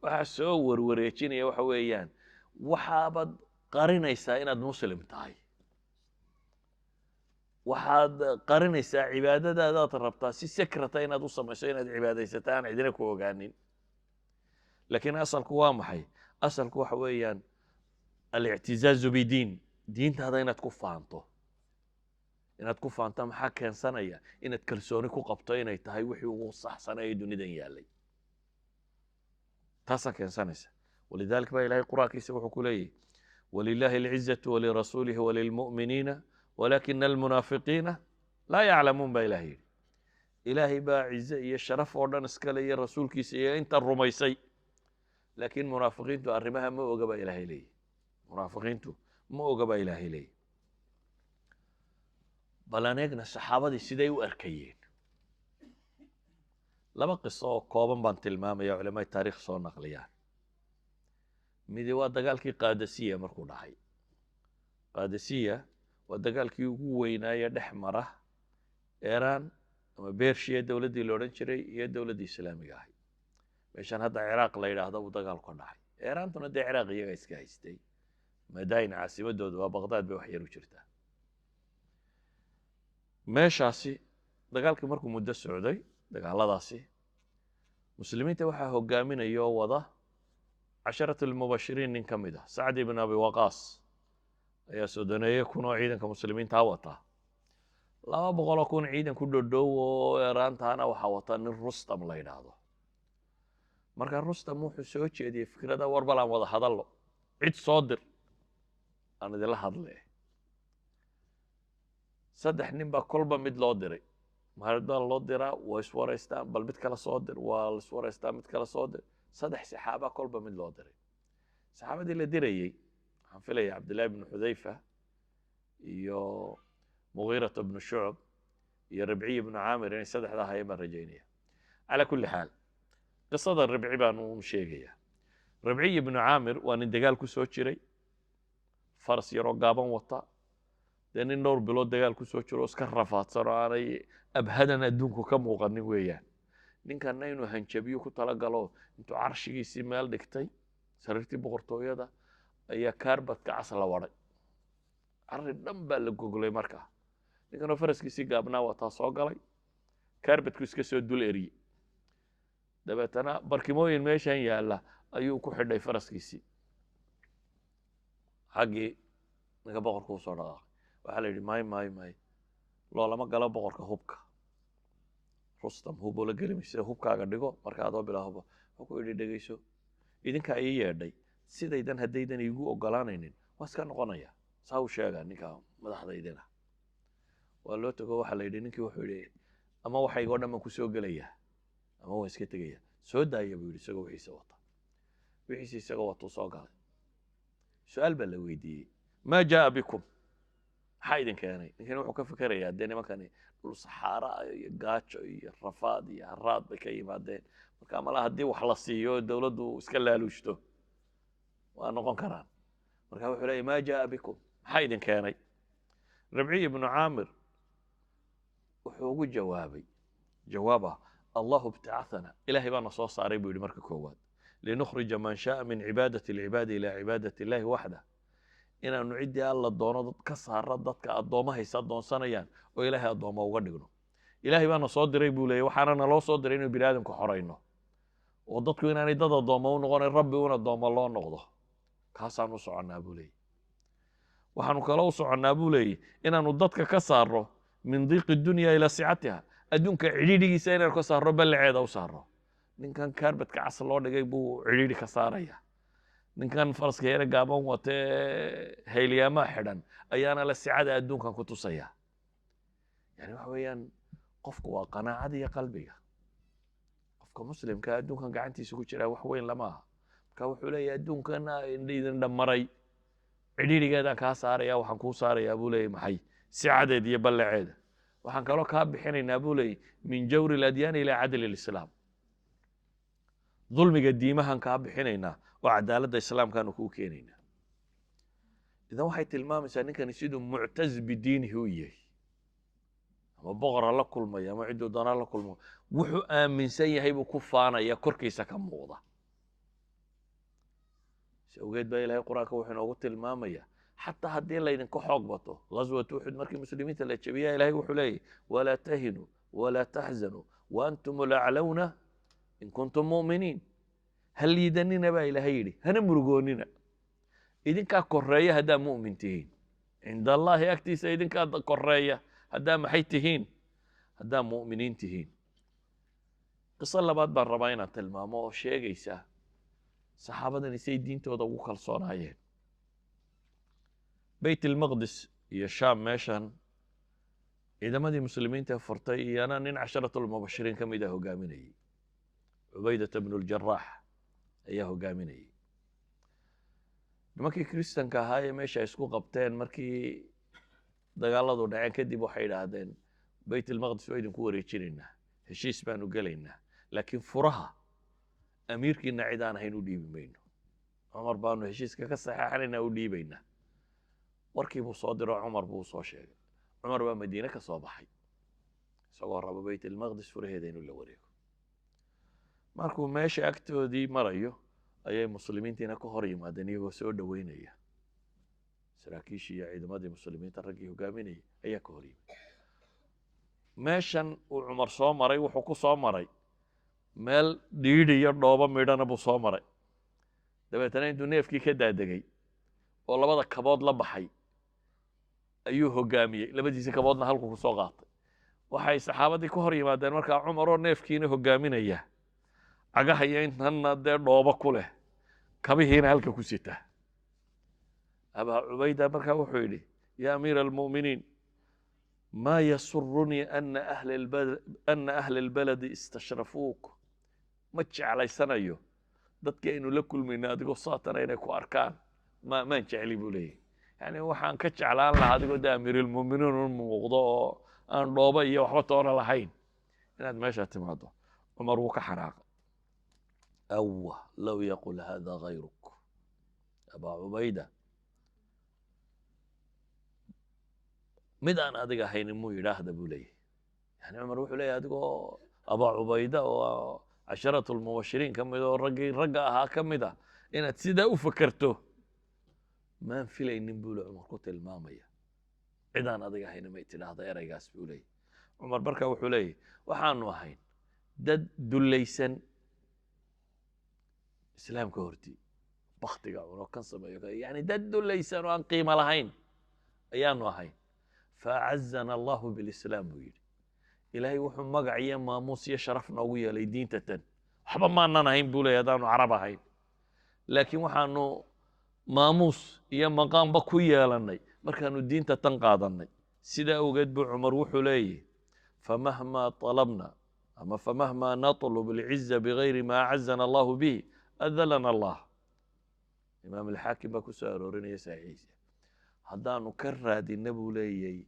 waxa soo warwareejinaya waxa weeyaan waxaabad qarinaysaa inaad muslim tahay waxaad qarinaysaa cibaadadaadaad rabtaa si sakrata inaad u samayso inaad cibaadaysato aan cidina ku ogaanin laakiin asalku waa maxay asalku waxa weeyaan alictizaazu bidiin diintaada inaad ku faanto maxaa keensanaya inaad kalsooni ku qabto inay tahay wixii ugu saxsanaa ee dunidan yaallay taasaa keensanaysa walidaalika baa ilahay qur-aankiisa wuxuu ku leeyahy walilaahi alcizatu walirasuulihi walilmu'miniina walakina almunaafiqiina laa yaclamuun baa ilahay yidhi ilaahay baa cize iyo sharaf oo dhan iskale iyo rasuulkiisa iyo inta rumaysay laakiin munaafiqiintu arrimaha ma oga baa ilaahay leeyahy munaafiqiintu ma oga baa ilaahay leeyahy bal aan eegna saxaabadii siday u arkayeen laba qiso oo kooban baan tilmaamaya culamada taariikh soo naqliyaan midi waa dagaalkii qaadasiya markuu dhacay qaadasiya waa dagaalkii ugu weynaaye dhex mara iiraan ama bershiya dowladdii la odhan jiray iyo dowladdii islaamiga ahay meeshan hadda ciraaq la yidhaahdo buu dagaalku ka dhacay iiraantuna dee ciraaq iyaga iska haystay madain caasimadooda waa baqdaad bay wax yar u jirtaa meeshaasi dagaalkii markuu muddo socday dagaaladaasi muslimiinta waxaa hogaaminaya oo wada casharat almubashiriin nin ka mid ah sacd ibn abi waqaas ayaa sodoneeye kun oo ciidanka muslimiintaa wataa 200 kun ciidan ku dhodhow oo eeraantaana waxaa wata nin rustam la yidhaahdo markaa rustam wuxuu soo jeediyey fikrada war bal aan wada hadallo cid soo dir aan idinla hadle 3 nin baa kolba mid loo diray maalinbaa loo diraa waa iswaraystaan bal mid kala soo dir waa la iswaraystaa mid kala soo dir 3 saxaaba kolba mid loo diray saxaabadii la dirayey waxaan filaya cabdillahi ibnu xudayfa iyo mugiirata ibnu shucb iyo ribciy ibnu caamir inay 3 hayeen baan rajaynaya calaa kulli xaal qisada ribci baan uun sheegayaa ribciy ibnu caamir waa nin dagaal ku soo jiray faras yaroo gaaban wata dee nin dhowr bilood dagaal ku soo jiro iska rafaadsan oo aanay abhadan adduunku ka muuqanin weeyaan ninkanna inuu hanjabiyo ku talagalo intuu carshigiisii meel dhigtay sariirtii boqortooyada ayaa kaarbadka cas la waday arrin dhan baa la goglay markaa ninkanoo faraskiisii gaabnaa wataa soo galay kaarbadku iska soo dul eriyey dabeetana barkimooyin meeshan yaalla ayuu ku xidhay faraskiisii xaggii ninka boqorku usoo dhaqaaqay waxaa la yidhi may loolama galo boqorka hubka rustam huboo la geli maysa hubkaaga dhigo marka adoo bilaahuba wuxuu ku yidhi dhegayso idinkaa ii yeedhay sidaydan haddaydan iigu ogolaanaynin waa iska noqonaya saa u sheega ninka madaxdaydina waa loo tago waxaa la yidhi ninkii wuxuu yidhi ama waxaygoo dhan baan ku soo gelayaa ama waan iska tegaya soo daaya buu yidhi isagoo wixiisa wata wixiisa isagoo watuu soo galay su-aal baa la weydiiyey maa jaa bikum maxaa idin keenay ninkani wuxuu ka fikerayaa dee nimankani dhul saxaara iyo gaajo iyo rafaad iyo haraad bay ka yimaadeen marka mala haddii wax la siiyo dowladdu iska laaluushto waa noqon karaan marka wuxuu leeyahy maa jaa bikum maxaa idin keenay ribciy ibnu caamir wuxuu ugu jawaabay jawaaba allahu ibtacathana ilaahay baana soo saaray buu yidhi marka koowaad linukhrija man shaaa min cibaadati alcibaadi ilaa cibaadati illahi waxdah inaanu ciddii alla doono dad ka saara dadka addoommahaysa addoonsanayaan oo ilaahay addoommo uga dhigno ilaahay baana soo diray buu leeyay waxaana naloo soo diray inuu bini aadamka xorayno oo dadku inaanay dad addoommo u noqonayn rabbi un addoommo loo noqdo kaasaan u soconnaa buu leeyay waxaanu kaloo u soconnaa buu leeyay inaanu dadka ka saarno min diiqi dunya ilaa sicatiha adduunka cidhiidhigiisa inaanu ka saarno ballaceeda u saarno ninkan kaarbadka cas loo dhigay buu cidhiidhi ka saaraya ninkan faraska yare gaaban watee hayliyaamaa xidhan ayaana la sicada adduunkan ku tusaya yani waxa weeyaan qofku waa qanaacada iyo qalbiga qofka muslimka adduunkan gacantiisa ku jiraa wax weyn lama aha marka wuxuu leeyahay adduunkana idin dhammaray cidhiidhigeedaan kaa saaraya waxaan kuu saarayaa buu leeyahy maxay sicadeed iyo ballaceeda waxaan kaloo kaa bixinaynaa buu leeyahy min jawri aladyaani ilaa cadli lislaam dulmiga diimahan kaa bixinaynaa oo cadaaladda islaamkaanu kuu keenaynaa idan waxay tilmaamaysaa ninkani siduu muctaz bidiinihi u yahay ama boqor ha la kulmaya ama cidduu doonaa la kulmo wuxuu aaminsan yahay buu ku faanaya korkiisa ka muuqda awgeed baa ilaahay qur-aanka wuxuu inoogu tilmaamayaa xataa haddii laydinka xoog bato ghaswat uxud markii muslimiinta la jabiyaa ilaahay wuxuu leeyahy walaa tahinuu walaa taxzanuu waantum laclawna in kuntum mu'miniin ha liidanina baa ilaahay yidhi hana murugoonina idinkaa koreeya haddaa mu'min tihiin cinda allaahi agtiisa idinkaa koreeya haddaa maxay tihiin haddaa mu'miniin tihiin qiso labaad baan rabaa inaan tilmaamo oo sheegaysa saxaabadan isay diintooda ugu kalsoonaayeen bayt ilmaqdis iyo shaam meeshan ciidamadii muslimiinta furtay iyana nin casharatulmubashiriin ka mid a hogaaminayay cubaydata bnu ljaraax ayaa hogaaminayay nimankii kristanka ahaa ee meesha ay isku qabteen markii dagaaladu dhaceen kadib waxay idhaahdeen bayt ilmaqdis waa idinku wareejinaynaa heshiis baanu gelaynaa laakiin furaha amiirkiina cid aan ahayn u dhiibi mayno cumar baanu heshiiska ka saxeexanaynaa u dhiibaynaa warkii buu soo diro cumar buu soo sheegay cumar baa madiine ka soo baxay isagoo raba bayt ilmaqdis furaheeda inuu la wareego markuu meesha agtoodii marayo ayay muslimiintiina ka hor yimaadeen iyagoo soo dhoweynaya saraakiishii iyo ciidamadii muslimiinta raggii hogaaminayay ayaa ka hor yimid meeshan uu cumar soo maray wuxuu ku soo maray meel dhiidhi iyo dhoobo midhana buu soo maray dabeetana intuu neefkii ka daadegay oo labada kabood la baxay ayuu hogaamiyey labadiisii kaboodna halku ku soo qaatay waxay saxaabadii ka hor yimaadeen markaa cumar oo neefkiina hogaaminaya cagaha iyo intanna dee dhoobo ku leh kabihiina halka ku sita abaa cubayda markaa wuxuu yidhi yaa amiira almu'miniin maa yasurunii ana ahla albaladi istashrafuuk ma jeclaysanayo dadka aynu la kulmayna adigoo saatana inay ku arkaan maan jecli buu leeyahy yani waxaan ka jeclaan lahaa adigoo de amiirulmu'miniin u muuqdo oo aan dhoobo iyo waxba toona lahayn inaad meesha timaado cumar wuu ka xanaaqay awah low yaqul hada gayruk abaa cubayda mid aan adiga ahaynin muu yidhaahda buu leeyahy yani cumar wuxuu leeyahy adigoo abaa cubayda oo casharatulmubashiriin ka mid oo ragga ahaa ka mid a inaad sidaa u fakerto maan filaynin buu le cumar ku tilmaamaya cid aan adiga ahaynin may tidhaahda eraygaas buu leeyahy cumar markaa wuxuu leeyahy waxaanu ahayn dad dullaysan islaamka hortii baktiga cunoo kan sameeyo yani dad dullaysan oo aan qiimo lahayn ayaanu ahayn faacazana allahu bilislaam buu yidhi ilaahay wuxuu magac iyo maamuus iyo sharaf noogu yeelay diinta tan waxba maanan ahayn buu leeyahy haddaanu carab ahayn laakiin waxaanu maamuus iyo maqaamba ku yeelannay markaanu diinta tan qaadannay sidaa awgeed buu cumar wuxuu leeyahy famahmaa طalabna ama famahmaa naطlub alciza bigayri ma acazana allahu bihi adalana allah imaam alxaakim baa ku soo aroorinaya saxiixiisa haddaanu ka raadinna buu leeyahy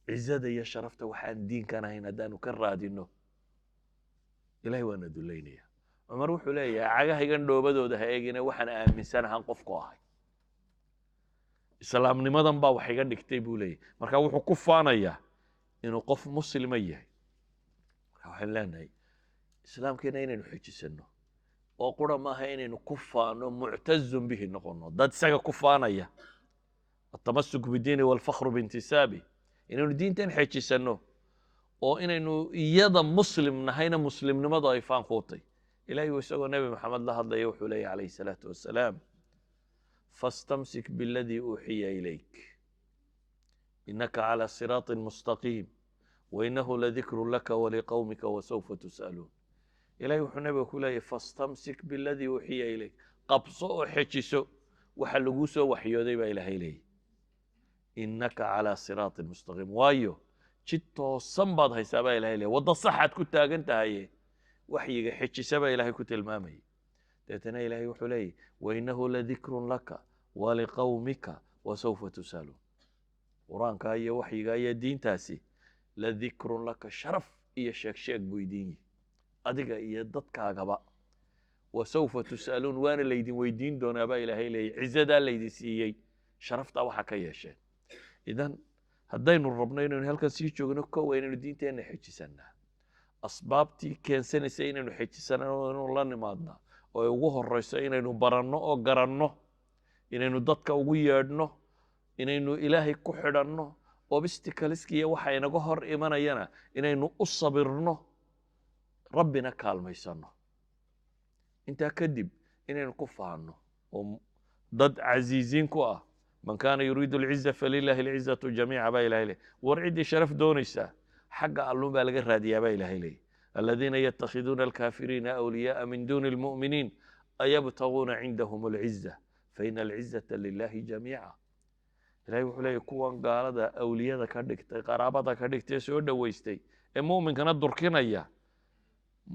cizada iyo sharafta waxaan diinkan ahayn haddaanu ka raadinno ilahay waana dullaynaya cumar wuxuu leeyahay cagahaygan dhoobadooda ha eegina waxaan aaminsanahan qofku ahay islaamnimadan baa wax iga dhigtay buu leeyahy marka wuxuu ku faanayaa inuu qof muslima yahay marka waxaan leenahay islaamkeena inaynu xejisanno oo qura maaha inaynu ku faano muctazun bihi noqono dad isaga ku faanaya atamasuk bidiini walfakhru biintisaabi inaynu diintan xejisanno oo inaynu iyada muslim nahayna muslimnimadu ay faan kuutay ilahay isagoo nebi maxamed la hadlaya wuxuu leeyahy calayhi salaatu wassalaam fastamsik biladii uuxiya ilayk inaka calى siraaطi mustaqiim wainahu ladikru laka waliqowmika wasawfa tus'aluun ilahay wuxuu nebiga ku leeyahy fastamsik biladii uuxiya ilayk qabso oo xejiso waxa laguu soo waxyooday baa ilaahay leeyahy inaka calى siraaطi mustaqiim waayo jid toosan baad haysaa baa ilahay leeyahy waddo saxaad ku taagan tahaye waxyiga xejisa baa ilaahay ku tilmaamayay deetana ilaahay wuxuu leeyahy wainahu ladikru laka waliqowmika wasawfa tus'aluun qur-aankaa iyo waxyigaa iyo diintaasi ladikrun laka sharaf iyo sheeg buu idin yihi adiga iyo dadkaagaba wasawfa tus'aluun waana laydin weydiin doonaa baa ilaahay leeyahy cizadaa laydin siiyey sharaftaa waxa ka yeesheen idan haddaynu rabno inaynu halkan sii joogno kow inaynu diinteenna xejisannaa asbaabtii keensanaysa inaynu xejisano inaynu la nimaadnaa oo ay ugu horeyso inaynu baranno oo garanno inaynu dadka ugu yeedhno inaynu ilaahay ku xidhanno obsticleskiiyo waxa inaga hor imanayana inaynu u sabirno rabbina kaalmaysanno intaa kadib inaynu ku fahanno oo dad casiisiin ku ah man kaana yuriidu alciza falilaahi alcizatu jamiica baa ilahay leey war ciddii sharaf doonaysaa xagga allun baa laga raadiyaa baa ilahay leey aladiina yatakhiduuna alkaafiriina awliyaaa min duuni almu'miniin ayabtaguuna cindahum alciza faina alcizata lilahi jamiica ilahay wuxuu leeyahy kuwan gaalada awliyada ka dhigtay qaraabada ka dhigtay soo dhowaystay ee mu'minkana durkinaya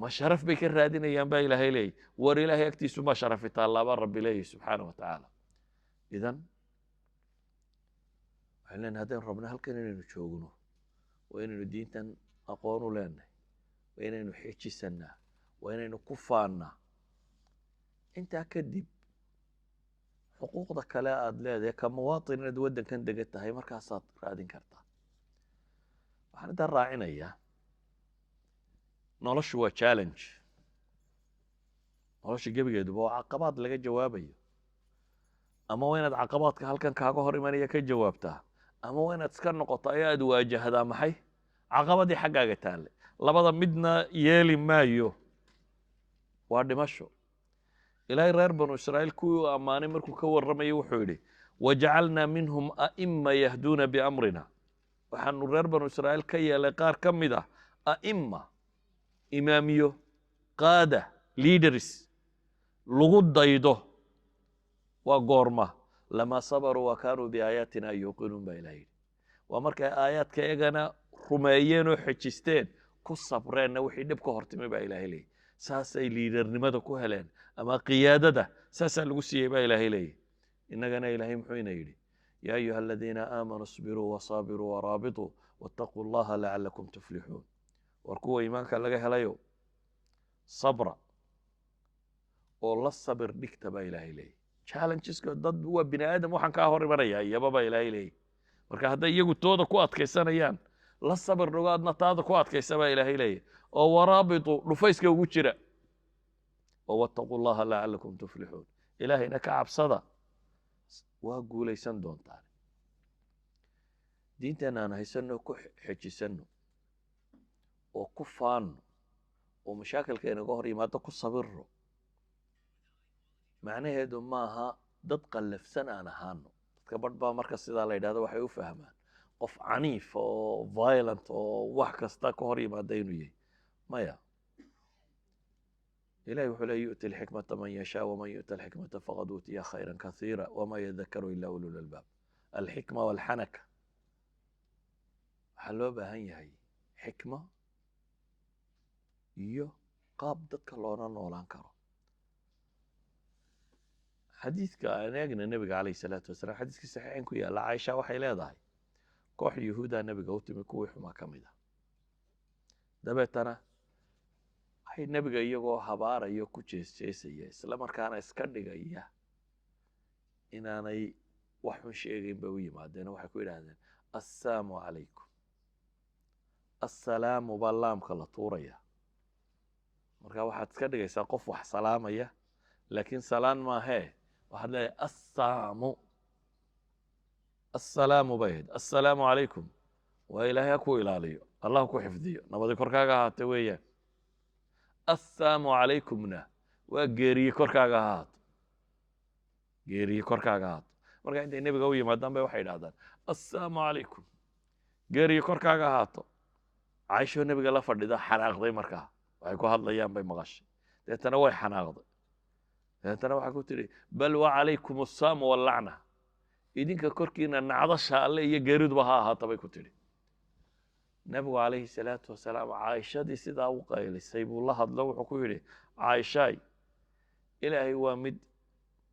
ma sharaf bay ka raadinayaan baa ilaahay leeyahy war ilaahay agtiisu ma sharafi taalaabaa rabbi leeyahy subxaana wa tacaala idan waxaan leenahay haddaynu rabno halkan inaynu joogno waa inaynu diintan aqoon u leenahay waa inaynu xejisannaa waa inaynu ku faannaa intaa kadib xuquuqda kale aad leedahay ka muwaatin inaad waddankan degan tahay markaasaad raadin kartaa waxaan intaan raacinayaa noloshu waa challenge nolosha gebigeeduba waa caqabaad laga jawaabayo ama waa inaad caqabaadka halkan kaaga hor imanaya ka jawaabtaa ama waa inaad iska noqotaa ee aad waajahdaa maxay caqabadii xaggaaga taalle labada midna yeeli maayo waa dhimasho ilaahay reer banu israa'iil kuwii u ammaanay markuu ka warramayay wuxuu yidhi wajacalnaa minhum a'imma yahduuna biamrina waxaanu reer banu israa'iil ka yeelay qaar ka mid ah a'imma imaamiyo qaada leaders lagu daydo waa goorma lamaa sabaruu wa kaanuu biaayaatina yuuqinuun baa ilaha yidhi waa markay aayaadka iyagana rumeeyeen oo xejisteen ku sabreenna wixii dhib ka hortimay baa ilaahay leeyahy saasay liidarnimada ku heleen ama qiyaadada saasaa lagu siiyey baa ilaahay leeyahy innagana ilaahay muxuu ina yidhi yaa ayuha aladiina aamanuu isbiruu wasaabiruu waraabituu waataquu allaha lacalakum tuflixuun war kuwa iimaanka laga helayo sabra oo la sabir dhigta baa ilaahay leeyahy challengeska dad waa bini aadam waxaan kaa hor imanaya iyaba baa ilaahay leeyahy marka hadday iyagu tooda ku adkaysanayaan la sabir dhogaadna taada ku adkaysa baa ilaahay leeyahy oo waraabitu dhufayska ugu jira oo wattaquu allaha lacalakum tuflixuun ilaahayna ka cabsada waa guulaysan doontaan diinteena aan haysanno ku xejisanno oo ku faanno oo mashaakilka inaga hor yimaado ku sabirro macnaheedu maaha dad qallafsan aan ahaano dadka badh baa marka sidaa la yidhahdo waxay u fahmaan qof caniif oo violent oo wax kasta ka hor yimaada inuu yahay maya ilahi wuxuu leey yu'ti alxikmata man yashaa waman yu'ta alxikmata faqad uutiya khayran kasiira wamaa yadakaru ila ulul albaab alxikma walxanaka waxaa loo baahan yahay xikma iyo qaab dadka loona noolaan karo xadiidka aan eegna nebiga calayhi salaatu wasalaam xadiiskii saxiixayn ku yaalla caaisha waxay leedahay koox yuhuudaa nebiga u timi kuwii xumaa ka mid ah dabeetana waxay nebiga iyagoo habaarayo ku jeesjeesaya isla markaana iska dhigaya inaanay wax xun sheegayn bay u yimaadeen waxay ku yidhaahdeen assalaamu calaykum assalaamu baa laamka la tuuraya marka waxaad iska dhigaysaa qof wax salaamaya laakiin salaan maahee waxaad leedahay assalaamu bay ahayd assalaamu calaykum waa ilaahay ha ku ilaaliyo allah ku xifdiyo nabadi korkaaga ahaate weeyaan assalaamu calaykumna waa geeriye korkaaga ahaato geeriye korkaaga ahaato marka intay nebiga u yimaadaan bay waxay idhahdaan assalaamu calaykum geeriye korkaaga ahaato caaishoo nebiga la fadhida xanaaqday markaa waxay ku hadlayaan bay maqashay deetana way xanaaqday deetana waxay ku tidhi bal wacalaykum assaamu wallacna idinka korkiina nacdasha alle iyo geeriduba ha ahaata bay ku tidhi nebigu calayhi salaatu wasalaam caaishadii sidaa u qaylisay buu la hadlo wuxuu ku yidhi caaishaay ilaahay waa mid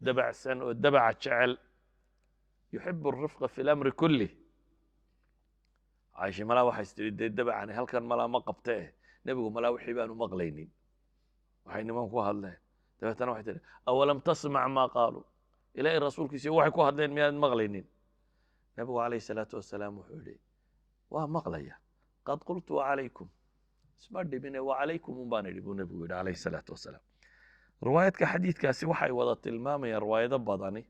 dabacsan oo dabaca jecel yuxibu arifqa fi lamri kulih caaisha malaa waxay istiri dee dabacani halkan malaa ma qabte nebigu malaa wixii baanu maqlaynin waxay niman ku hadleen dabeetana waxay tihi awalam tasmac maa qaaluu ilaahay rasuulkiisa waxay ku hadleen miyaad maqlaynin nebigu calayhi salaatu wasalaam wuxuu yidhi waa maqlaya qad qultu wacalaykum isma dhibine wacalaykum un baan idhi buu nebigu yidhi calayhi salaatu wasalaam riwaayadka xadiidkaasi waxay wada tilmaamayaan riwaayado badani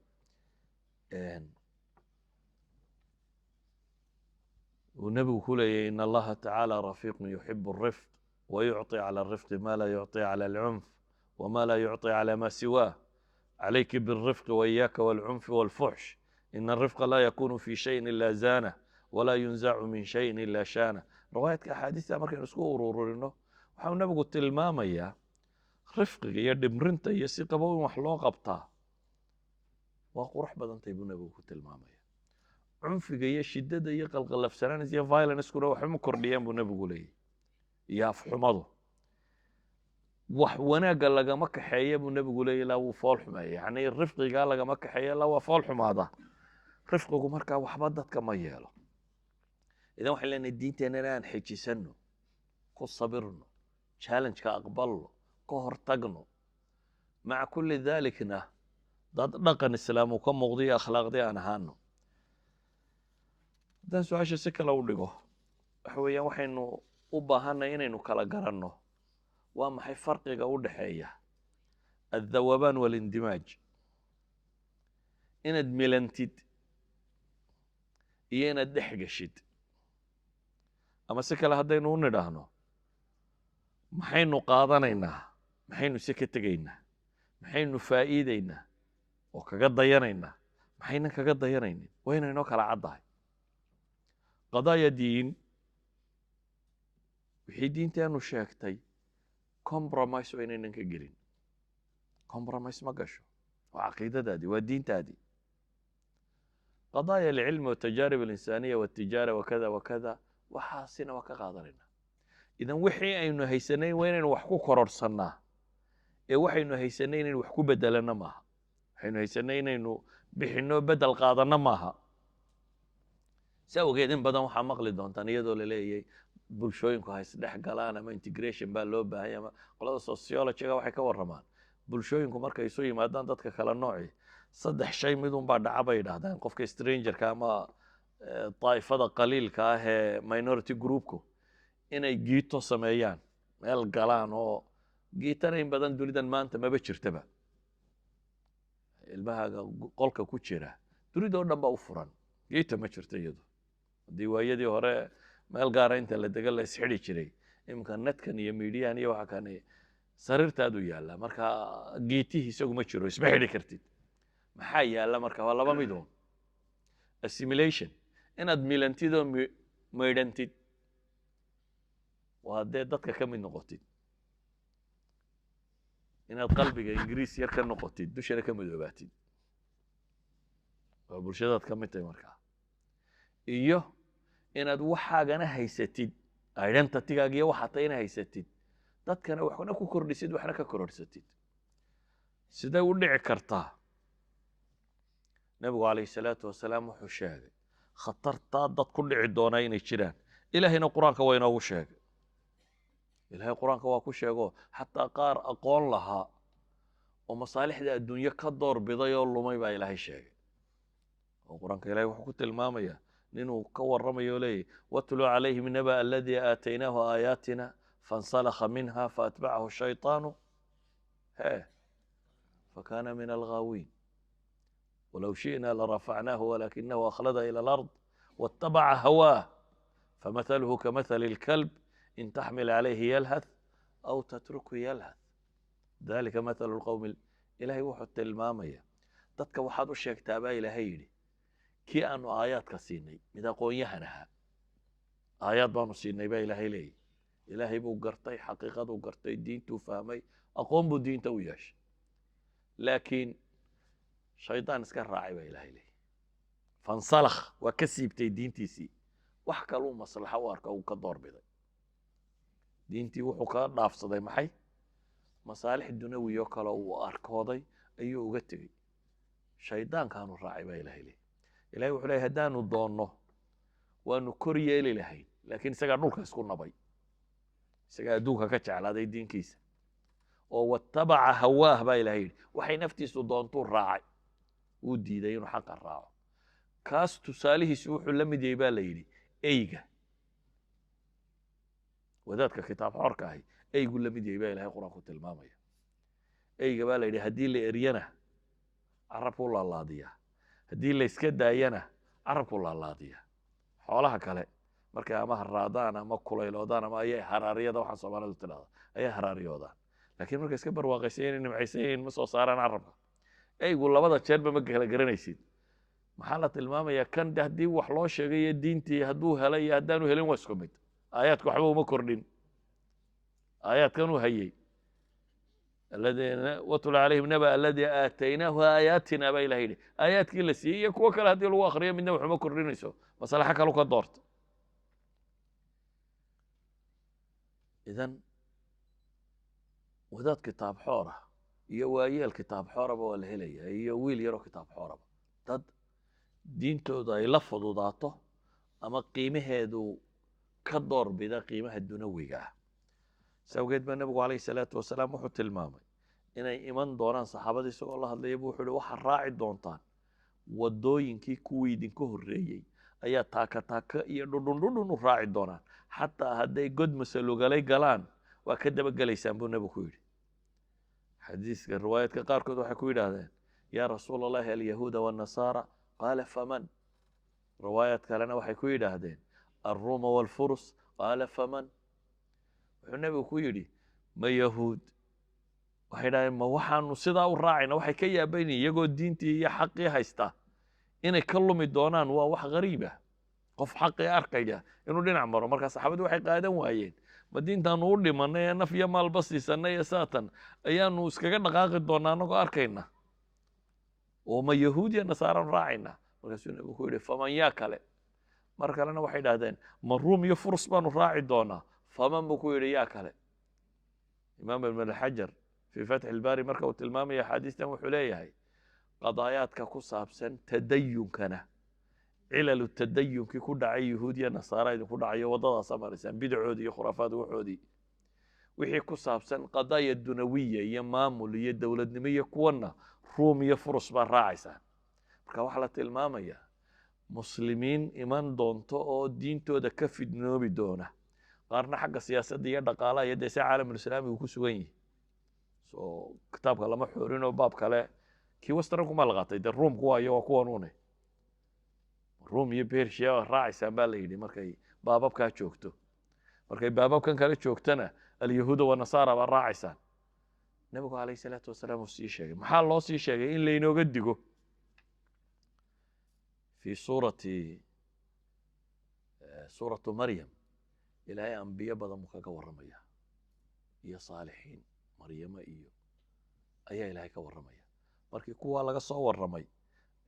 ونبي كله إن الله تعالى رفيق يحب الرفق ويعطي على الرفق ما لا يعطي على العنف وما لا يعطي على ما سواه عليك بالرفق وإياك والعنف والفحش إن الرفق لا يكون في شيء إلا زانه ولا ينزع من شيء إلا شانه رواية أحاديث markaynu isku ururino waxaa nabigu tilmaamayaa rifqiga iyo dhimrinta iyo si qabow in wax loo qabtaa waa qurux badantay buu nabigu ku tilmaamaya cunfiga iyo shidada iyo qalqalafsanaanta iyo violence-kuna waxma kordhiyaan buu nabigu leeyahay iyo afxumadu wax wanaaga lagama kaxeeyo buu nabigu leeyahay ilaa wuu fool xumeeya yacni rifqiga lagama kaxeeyo ilaa waa fool xumaada rifqigu markaa waxba dadka ma yeelo idan waxaan leenahay diinteena inaan xejisano ku sabirno challenge-ka aqbalno ka hortagno maca kulli dalikna dad dhaqan islaam uu ka muuqdiyo akhlaaqdii aan ahaano haddaan su-aasha si kale u dhigo waxa weeyaan waxaynu u baahanay inaynu kala garanno waa maxay farqiga u dhexeeya aldawabaan walindimaaj inaad milantid iyo inaad dhex geshid ama si kale haddaynu u nidhaahno maxaynu qaadanaynaa maxaynu se ka tegaynaa maxaynu faa'iidaynaa oo kaga dayanaynaa maxaynan kaga dayanaynin waa inaynoo kala caddahay qadaaya diin wixii diinteenu sheegtay compromise waa inaynan ka gelin compromise ma gasho waa caqiidadaadii waa diintaadii qadaaya alcilmi watajaarib alinsaaniya watijaara wakada wakada waxaasina waa ka qaadanayna idan wixii aynu haysanayn waa inaynu wax ku kororhsannaa ee waxaynu haysanay inaynu wax ku bedelanno maaha waxaynu haysanay inaynu bixinno bedel qaadanno maaha si awgeed in badan waxaa maqli doontaan iyadoo la leeyahay bulshooyinku ha isdhex galaan ama integration baa loo baahanya ama qolada sociologyga waxay ka warramaan bulshooyinku markay isu yimaadaan dadka kala nooci saddex shay midunbaa dhaca bay yidhaahdaan qofka strangerka ama daa'ifada qaliilka ah ee minority groupku inay giito sameeyaan meel galaan oo giitana in badan dunidan maanta maba jirtaba ilmahaaga qolka ku jira dunidoo dhan baa u furan giita ma jirto iyadu haddii waayadii hore meel gaara inta la dega la isxidhi jiray iminka netkan iyo midiyahan iyo waxa kani sariirtaadu yaalla marka giitihii isagu ma jiro isma xidhi kartid maxaa yaalla marka waa laba midun assimilation inaad milantid oo maydhantid waa dee dadka ka mid noqotid inaad qalbiga ingiriis yar ka noqotid dushana ka madoobaatid waa bulshadaad ka mid tahay markaa iyo inaad waxaagana haysatid identitygaaga iyo waxaa tayna haysatid dadkana waxna ku kordhisid waxna ka kororhsatid siday u dhici kartaa nabigu calayhi salaatu wasalaam wuxuu sheegay khatartaa dad ku dhici doonaa inay jiraan ilaahayna qur-aanka waa inoogu sheegay ilaahay qur-aanka waa ku sheego xataa qaar aqoon lahaa oo masaalixda adduunye ka door biday oo lumay baa ilaahay sheegay oo qur-aanka ilahay wuxuu ku tilmaamaya ninuu ka warramayo o leeyahy watluu calayhim naba aladii aataynaahu aayaatina fansalakha minha faatbacahu shayطaanu fakana min alghaawiin walow shi'na larafacnaahu walakinahu akhlada ila alard waاtabaca hawaah famahaluhu kamahali اlkalb in taxmil calayhi yalhath aw tatruku yalhath dalika mathalu lqowmi ilaahay wuxuu tilmaamaya dadka waxaad u sheegtaa baa ilaahay yidhi kii aanu aayaadka siinay mid aqoon-yahan ahaa aayaad baanu siinay baa ilaahay leeyahy ilaahay buu gartay xaqiiqaduu gartay diintuu fahmay aqoon buu diinta u yeeshay laakiin shaydaan iska raacay baa ilaahay leeyahy fansalakh waa ka siibtay diintiisii wax kaluu maslaxa u arka uu ka doorbiday diintii wuxuu ka dhaafsaday maxay masaalix dunawi oo kale uu arkooday ayuu uga tegey shaydaankaanu raacay baa ilaahay leeyahy ilahay wuxuu leeyahy haddaanu doonno waanu kor yeeli lahayn laakiin isagaa dhulka isku nabay isagaa adduunka ka jeclaaday diinkiisa oo watabaca hawaah baa ilahay yidhi waxay naftiisu doontuu raacay wuu diiday inuu xaqa raaco kaas tusaalihiisu wuxuu la mid yahay baa la yidhi eyga wadaadka kitaab xorka ahi eygu la mid yahay baa ilahay qur-aanku tilmaamaya eyga baa la yidhi haddii la eryana carabkuu laalaadiyaa haddii la iska daayana carabku laalaadiya. xoolaha kale markay ama haraadaan ama kulayloodaan ama ayay haraariyada waxaan Soomaalidu tidhahda ayay haraariyoodaan, laakiin markay iska barwaaqaysan yihiin nimcaysan yihiin ma soo saaraan carabka. eygu labada jeerba ma kala garanaysid. maxaa la tilmaamayaa kan haddii wax loo sheegay iyo diintii hadduu helay iyo haddaanu helin waa isku mid. aayaadku waxba uma kordhin. aayaadkan uu hayay watlu calayhim naba aladii aataynaahu aayaatina baa ilaha yidhi. aayaadkii la siiyey iyo kuwo kale haddii lagu akriyo midna waxuma kordhinayso, maslaxo kalu ka doorta. idan wadaad kitaab xoora iyo waayeel kitaab xooraba waa la helaya, iyo wiil yaroo kitaab xooraba. dad diintooda ay la fududaato ama qiimaheedu ka doorbida qiimaha dunawiga ah. sawgeed baa nebigu calayhi salaatu wasalaam wuxuu tilmaamay inay iman doonaan saxaabadii isagoo la hadlaya buu wuxuu ihi waxaad raaci doontaan waddooyinkii kuwii idinka horreeyey ayaa taaka taaka iyo dhudhun u raaci doonaan, xataa hadday god masalugalay galaan waa ka dabagelaysaan buu nebigu ku yidhi. xadiiska riwaayaadka qaarkood waxay ku yidhaahdeen yaa rasuula allahi alyahuuda waannasaara qaala faman. riwaayaad kalena waxay ku yidhaahdeen alruuma waalfurus qaala faman. wuxuu nebigu ku yidhi ma yahuud. waxay dhahdeen ma waxaanu sidaa u raacayna. waxay ka yaabayn iyagoo diintii iyo xaqii haysta inay ka lumi doonaan. waa wax gariib ah qof xaqii arkaya inuu dhinac maro. markaa saxaabadii waxay qaadan waayeen ma diintaanu u dhimanay ee naf iyo maalba siisanay ee saatan ayaanu iskaga dhaqaaqi doonaa anagoo arkayna, oo ma yahuud iyo nasaaranu raacayna. markaasuu nebigu ku yidhi faman yaa kale. mar kalena waxay dhahdeen ma ruum iyo furus baanu raaci doonaa. faman buu ku yidhi yaa kale. imaam ibn alxajar fii fatxi ilbaari marka uu tilmaamaya axaadiistan wuxuu leeyahay qadaayaadka ku saabsan tadayunkana cilalu tadayunkii ku dhacay yahuud iyo nasaara idinku dhacayo waddadaasa maraysaan bidacoodii iyo khuraafaad waxoodii. wixii ku saabsan qadaaya dunawiya iyo maamul iyo dowladnimo iyo kuwana ruum iyo furus baa raacaysaan. marka waxaa la tilmaamayaa muslimiin iman doonto oo diintooda ka fidnoobi doona, qaarna xagga siyaasadda iyo dhaqaalaha iyo dee se caalamulislaamigu ku sugan yihi. so kitaabka lama xoorinoo baab kale kii westrankumaa la qaatay dee ruumku waayo waa kuwan une. ruum iyo bersia raacaysaan baa la yidhi markay baababkaa joogto. markay baababkan kale joogtana alyahuuda wanasaara baa raacaysaan. nebigu calayhi salaatu wasalaam uu sii sheegay. maxaa loo sii sheegay? in laynooga digo. fii suuratu maryam ilaahay ambiyo badan buu kaga warramaya iyo saalixiin maryamo iyo ayaa ilaahay ka warramaya. markii kuwaa laga soo warramay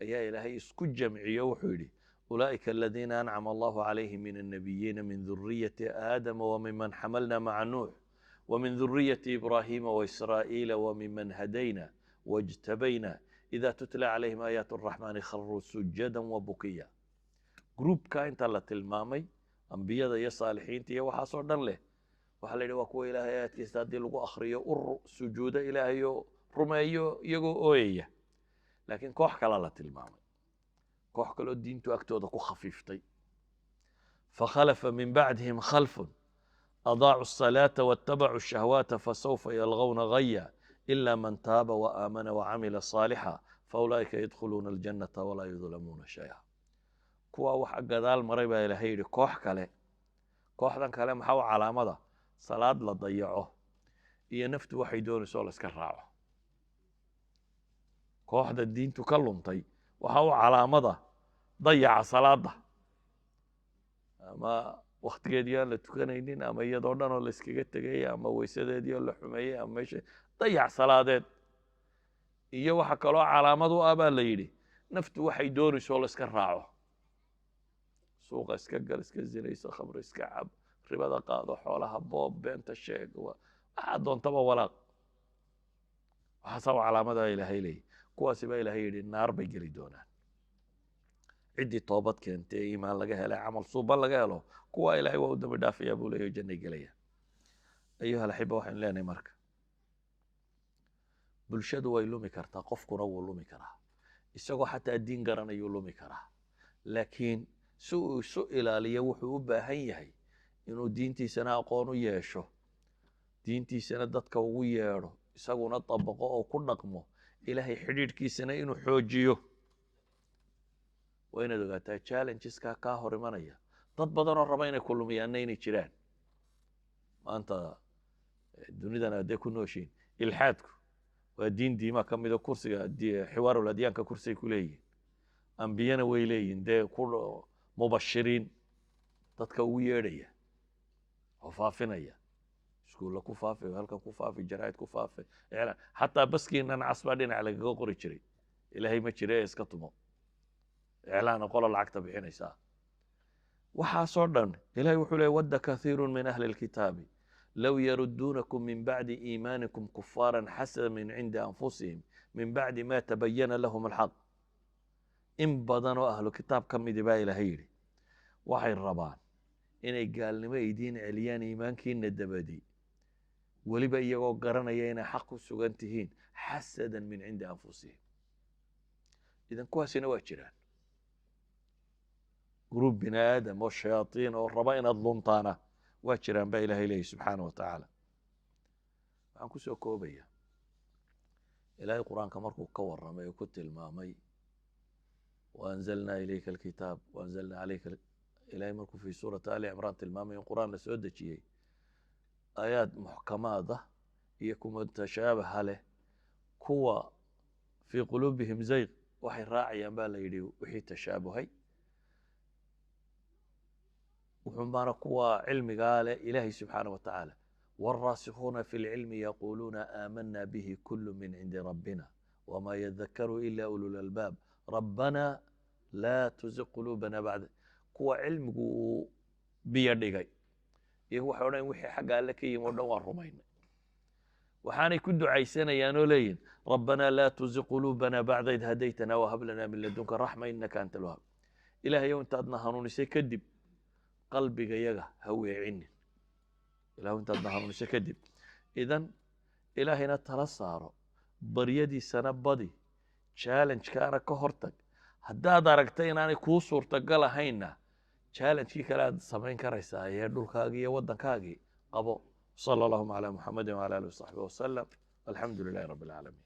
ayaa ilaahay isku jamciyo wuxuu yidhi ulaa'ika aladiina ancama allahu calayhim min annabiyiina min duriyati aadama wamiman xamalna maca nuux ومن ذرية إبراهيم وإسرائيل وممن هدينا واجتبينا إذا تتلى عليهم آيات الرحمن خروا سجدا وبكيا. جروب كاينتا لا تلمامي أنبياء يا صالحين تيا وحصر دن له وحلي وكو إلى آيات كيستادي لغو أخرية سجود إلهي رميو يجو أوية. لكن كوح كلا لا تلمامي كوح كلا الدين تأكتو دكو خفيفتي. فخلف من بعدهم خلف أضاعوا الصلاة واتبعوا الشهوات فسوف يلغون غيا إلا من تاب وآمن وعمل صالحا فأولئك يدخلون الجنة ولا يظلمون شيئا. كوا وحق قدال مريبا إلى هيري كوح كله كوح دان كله محاو علامة صلاة لا ضيعوه إيا نفت وحيدون سول اسكراعه. كوح دا الدين تكلم طي وحاو علامة ضيع صلاة ما waqtigeedii aan la tukanaynin ama iyadoo dhan oo la iskaga tegay ama weysadeedii oo la xumeeyey ama meesha dayac salaadeed iyo waxa kaloo calaamad u ah baa la yidhi naftu waxay doonayso la iska raaco. suuqa iska gal, iska zinayso, khamr iska cab, ribada qaado, xoolaha boob, beenta sheeg, waxaa doontaba walaaq. waxaasaba calaamada ilaahay leeyahy. kuwaasi baa ilaahay yidhi naar bay geli doonaan. ciddii toobad keentay iimaan laga helay camal suuban laga helo kuwa ilaahay waa u dambi dhaafayaa buu leeyahay jannay gelaya. ayuha alaxiba waxaynu leenahay marka bulshadu way lumi kartaa, qofkuna wuu lumi karaa, isagoo xataa diin garanayuu lumi karaa. laakiin si uu isu ilaaliyo wuxuu u baahan yahay inuu diintiisana aqoon u yeesho, diintiisana dadka ugu yeedho, isaguna dabaqo oo ku dhaqmo, ilaahay xidhiidhkiisana inuu xoojiyo. waa inaad ogaataa challengeska kaa hor imanaya dad badan oo raba inay ku lumiyaanna inay jiraan maanta dunidan aadee ku nooshiin ilxaadku waa diin diima ka mida kursiga xiwaarul adyaanka kursigay ku leeyihin ambiyana way leeyihin dee ku mubashiriin dadka ugu yeedhaya oo faafinaya iskuulla ku faafi halkan ku faafi jaraa'id ku faafi iclaan xataa baskiinan casbaa dhinac lagaga qori jiray ilaahay ma jira ee iska tumo iclaana qola lacagta bixinaysaa waxaasoo dhan ilahay wuxuu leey wadda kathiiru min ahli lkitaabi low yaruduunakum min bacdi iimaanikum kufaaran xasada min cindi anfusihim min bacdi ma tabayana lahum alxaq in badan oo ahlu kitaab ka midi baa ilaahay yidhi waxay rabaan inay gaalnimo idiin celiyaan iimaankiina dabadi weliba iyagoo garanaya inay xaq ku sugan tihiin xasadan min cindi anfusihim idan kuwaasina waa jiraan gruub bini aadam oo shayaaiin oo raba inaad luntaana waa jiraan baa ilahay leeyahy subxaana wa tacaala waxaan kusoo koobaya ilaahay qur-aanka markuu ka warramay oo ku tilmaamay waanzalnaa ilayka alkitaab waanzalnaa calayka ilahay markuu fii suurati ali cimraan tilmaamay in qur-aan la soo dejiyey aayaad muxkamaad ah iyo kuma tashaabaha leh kuwa fii quluubihim zayq waxay raacayaan baa la yidhi wixii tashaabuhay wuxuu baana kuwa cilmigaa leh ilaahay subxaana wa tacaala wاlraasikuuna fi اlcilmi yaquuluuna aamana bihi kulu min cindi rabbina wma yadakaru ila ululalbaab rabbana laa tuziq quluubana bacda kuwa cilmigu uu biyo dhigay iyagu waxay odhan wixii xagga alle ka yimi o dhan waan rumaynay waxaanay ku ducaysanayaan oo leeyihin rabbana laa tuziq quluubana bacda id hadaytana wahab lana min ladunka raxma inaka anta alwahaab ilahayow intaadna hanuunisay kadib qalbiga yaga ha weecinin ilahu intaadna hanuunisay kadib idan ilaahayna tala saaro baryadiisana badi challengekaana ka hortag haddaad aragta inaanay kuu suurtagal ahaynna challengekii kale aad samayn karaysaa ee dhulkaagii iyo waddankaagii qabo sala allahuma calaa muxamedin wala alihi wasaxbi wasalam alxamdu lilahi rabbi alcaalamiin